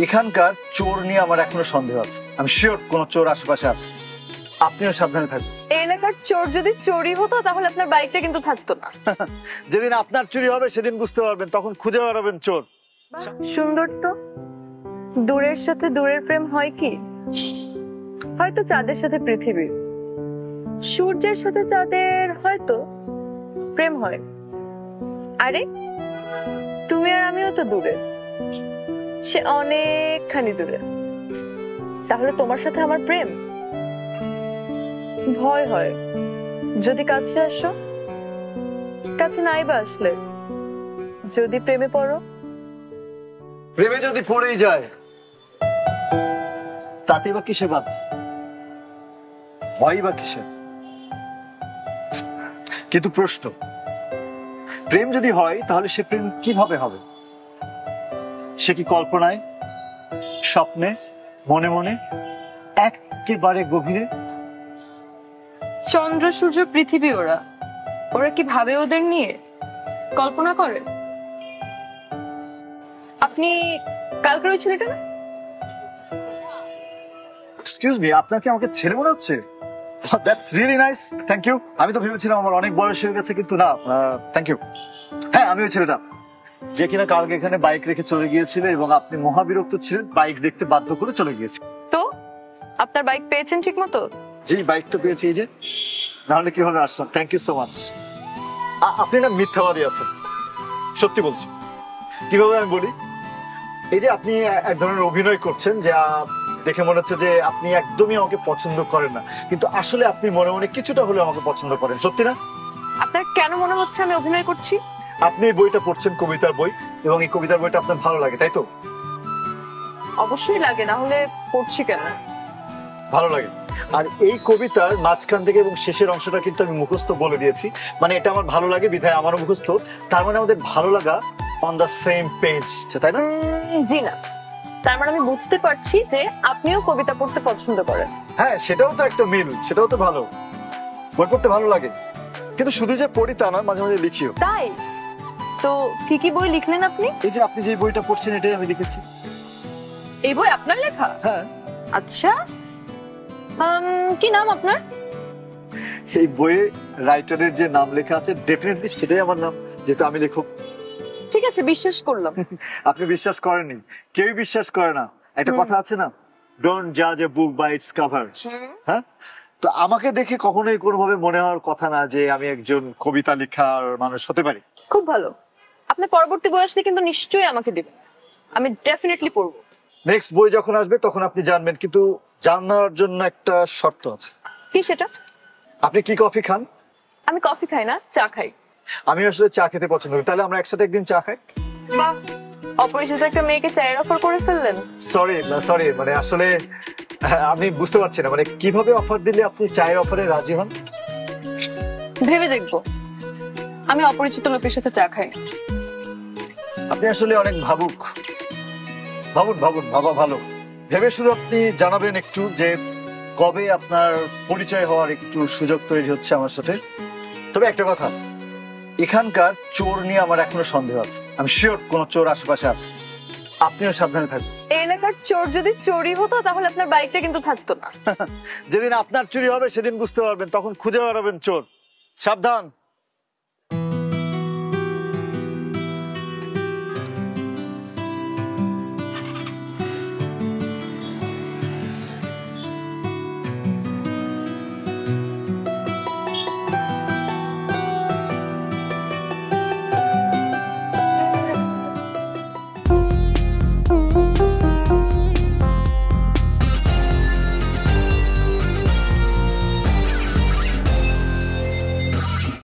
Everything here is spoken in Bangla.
এখানকার চোর নিয়ে আমার এখনো সন্দেহ আছে। আমি শিওর কোন চোর আশেপাশে আছে। আপনিও সাবধানে থাকবেন। এই এলাকার চোর যদি চোরই হতো তাহলে আপনার বাইকটা কিন্তু থাকতো না। যেদিন আপনার চুরি হবে সেদিন বুঝতে পারবেন, তখন খুঁজে বেড়াবেন চোর। সুন্দর তো। দূরের সাথে দূরের প্রেম হয় কি? হয়তো চাঁদের সাথে পৃথিবীর, সূর্যের সাথে চাঁদের হয়তো প্রেম হয়। আরে তুমি আর আমিও তো দূরে, সে অনেকখানি দূরে। তাহলে তোমার সাথে আমার প্রেম? ভয় হয় যদি কাছে আসো, কাছে নাই বা আসলে যদি প্রেমে পড়ো। প্রেমে যদি পড়েই যায় তাতে বা কিসে বাদ, হয় বা কিসে? কিন্তু প্রশ্ন, প্রেম যদি হয় তাহলে সে প্রেম কিভাবে হবে? সে কি কল্পনায়, স্বপ্নে, মনে মনে, একেবারে গভীরে? চন্দ্র সূর্য পৃথিবী ওরা ওরা কি ভাবে ওদের নিয়ে? কল্পনা করে? আপনি কালকের ওই ছেলেটা না? এক্সকিউজ মি, আপনার কি আমাকে ছেলে মনে হচ্ছে? That's really nice, thank you. আমি তো ভেবেছিলাম আমার অনেক বয়স হয়ে গেছে, কিন্তু না, থ্যাংক ইউ। হ্যাঁ, আমি ওই ছেলেটা যে কিনা কালকে এখানে বাইক রেখে চলে গিয়েছিল এবং আপনি মহাবিরক্ত ছিলেন, বাইক দেখতে বাধ্য করে চলে গিয়েছে। তো আপনার বাইক পেয়েছেন ঠিক মতো? জি, বাইক তো পেয়েছি, এই যে। নাহলে কিভাবে আসলাম? Thank you so much. আপনি না মিথ্যাবাদী আছেন, সত্যি বলছি। কিভাবে আমি বলি, এই যে আপনি এক ধরনের অভিনয় করছেন, যা দেখে মনে হচ্ছে যে আপনি একদমই আমাকে পছন্দ করেন না, কিন্তু আসলে আপনি মনে মনে কিছুটা হলেও আমাকে পছন্দ করেন, সত্যি না? আপনার কেন মনে হচ্ছে আমি অভিনয় করছি? আপনি এই বইটা পড়ছেন, কবিতার বই, এবং এই কবিতার বইটা আপনার ভালো লাগে, তাই তো? অবশ্যই লাগে, না হলে পড়ছি কেন? ভালো লাগে। আর এই কবিতার মাঝখান থেকে এবং শেষের অংশটা কিন্তু আমি মুখস্থ বলে দিয়েছি, মানে এটা আমার ভালো লাগে বিধায় আমারও মুখস্থ। তার মানে আমাদের ভালো লাগা অন দ্য সেম পেজ, তাই না? জি না, তার মানে আমি বুঝতে পারছি যে আপনিও কবিতা পড়তে পছন্দ করেন। হ্যাঁ, সেটাও তো একটা মিল, সেটাও তো ভালো। বই পড়তে ভালো লাগে, কিন্তু শুধু যে পড়ি তা না, মাঝে মাঝে লিখিও। তাই তো কি কি বই লিখলেন আপনি? এই যে আপনি যে বইটা পড়ছেন, এটাই আমি লিখেছি। এই বই আপনার লেখা? হ্যাঁ। আচ্ছা, কি নাম আপনার? এই বইয়ে রাইটারের যে নাম লেখা আছে, ডেফিনেটলি সেটাই আমার নাম, যেহেতু আমি লেখক। ঠিক আছে, বিশ্বাস করলাম। আপনি বিশ্বাস করেননি, কেউই বিশ্বাস করে না। একটা কথা আছে না, ডোন্ট জাজ এ বুক বাই ইটস কভার। হ্যাঁ, তো আমাকে দেখে কখনোই কোনোভাবে মনে হওয়ার কথা না যে আমি একজন কবিতা লেখার মানুষ হতে পারি। খুব ভালো। আপনি পরবর্তী বই আসলে কিন্তু নিশ্চয়ই আমাকে দিবেন, আমি ডেফিনেটলি পড়বো। নেক্সট বই যখন আসবে তখন আপনি জানবেন, কিন্তু জানার জন্য একটা শর্ত আছে। কি সেটা? আপনি কি কফি খান? আমি কফি খাই না, চা খাই। আমি আসলে চা খেতে পছন্দ করি, তাহলে আমরা একসাথে একদিন চা খাই। বাহ, অপরিচিত একটা মেয়েকে চায়ের অফার করে ফেললেন। সরি, মানে আসলে আমি বুঝতে পারছি না, মানে কিভাবে অফার দিলে আপনি চায়ের অফারে রাজি হন? ভেবে দেখবো। আমি অপরিচিত লোকের সাথে চা খাই। আপনি আসলে অনেক ভাবুক। ভাবুন, ভাবা ভালো। ভেবে শুধু আপনি জানাবেন একটু যে কবে আপনার পরিচয় হওয়ার একটু সুযোগ তৈরি হচ্ছে আমার সাথে। তবে একটা কথা, এখানকার চোর নিয়ে আমার এখনো সন্দেহ আছে। আমি শিওর কোন চোর আশেপাশে আছে। আপনিও সাবধানে থাকবেন। এই এলাকার চোর যদি চোরই হতো তাহলে আপনার বাইকটা কিন্তু থাকতো না। যেদিন আপনার চুরি হবে সেদিন বুঝতে পারবেন, তখন খুঁজে বেড়াবেন চোর। সাবধান।